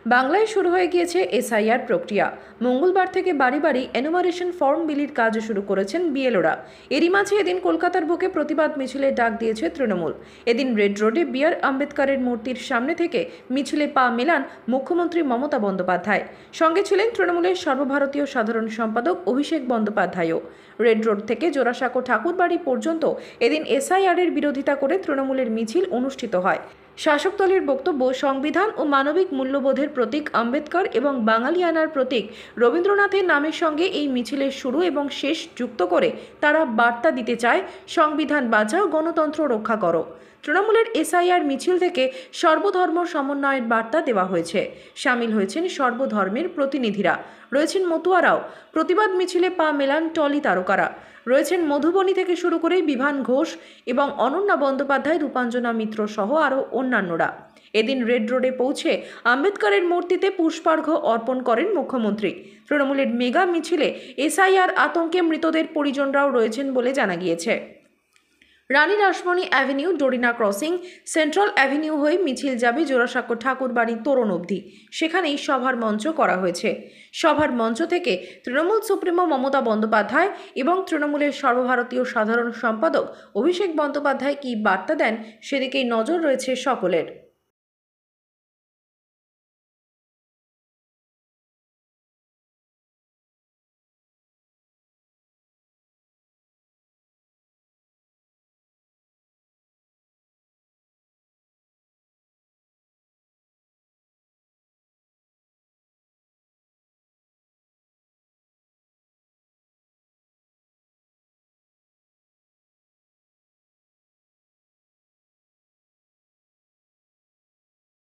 বাংলায় শুরু হয়ে গিয়েছে এসআইআর প্রক্রিয়া। মঙ্গলবার থেকে বাড়ি বাড়ি এনুমারেশন ফর্ম বিলির কাজ শুরু করেছেন বিএলওরা। এরই মাঝে এদিন কলকাতার বুকে প্রতিবাদ মিছিলের ডাক দিয়েছে তৃণমূল। এদিন রেড রোডে বি.আর. আম্বেদকরের মূর্তির সামনে থেকে মিছিলে পা মেলান মুখ্যমন্ত্রী মমতা বন্দ্যোপাধ্যায়। সঙ্গে ছিলেন তৃণমূলের সর্বভারতীয় সাধারণ সম্পাদক অভিষেক বন্দ্যোপাধ্যায়ও। রেড রোড থেকে জোড়াসাঁকো ঠাকুরবাড়ি পর্যন্ত এদিন এসআইআর-এর বিরোধিতা করে তৃণমূলের মিছিল অনুষ্ঠিত হয়। শাসক দলের বক্তব্য, সংবিধান ও মানবিক মূল্যবোধের প্রতীক আম্বেদকর এবং বাঙালিয়ানার প্রতীক রবীন্দ্রনাথের নামের সঙ্গে এই মিছিলের শুরু এবং শেষ যুক্ত করে তারা বার্তা দিতে চায়, সংবিধান বাঁচাও, গণতন্ত্র রক্ষা করো। তৃণমূলের এসআইআর মিছিল থেকে সর্বধর্ম সমন্বয়ের বার্তা দেওয়া হয়েছে। সামিল হয়েছেন সর্বধর্মের প্রতিনিধিরা, রয়েছেন মতুয়ারাও। প্রতিবাদ মিছিলে পা মেলান টলি তারকারা, রয়েছেন মধুবনী থেকে শুরু করে বিভান ঘোষ এবং অনন্যা বন্দ্যোপাধ্যায়, রূপাঞ্জনা মিত্র সহ আরও অন্যান্যরা। এদিন রেড রোডে পৌঁছে আম্বেদকরের মূর্তিতে পুষ্পার্ঘ্য অর্পণ করেন মুখ্যমন্ত্রী। তৃণমূলের মেগা মিছিলে এসআইআর আতঙ্কে মৃতদের পরিজনরাও রয়েছেন বলে জানা গিয়েছে। Rani Rasmani avenue, Dorina crossing, central avenue হয়ে মিছিল যাবে জোড়াসাঁকো ঠাকুরবাড়ি তোরণ অবধি। সেখানেই সভার মঞ্চ করা হয়েছে। সভার মঞ্চ থেকে তৃণমূল সুপ্রিমো মমতা বন্দ্যোপাধ্যায় এবং তৃণমূলের সর্বভারতীয় সাধারণ সম্পাদক অভিষেক বন্দ্যোপাধ্যায় কী বার্তা দেন সেদিকেই নজর রয়েছে সকলের।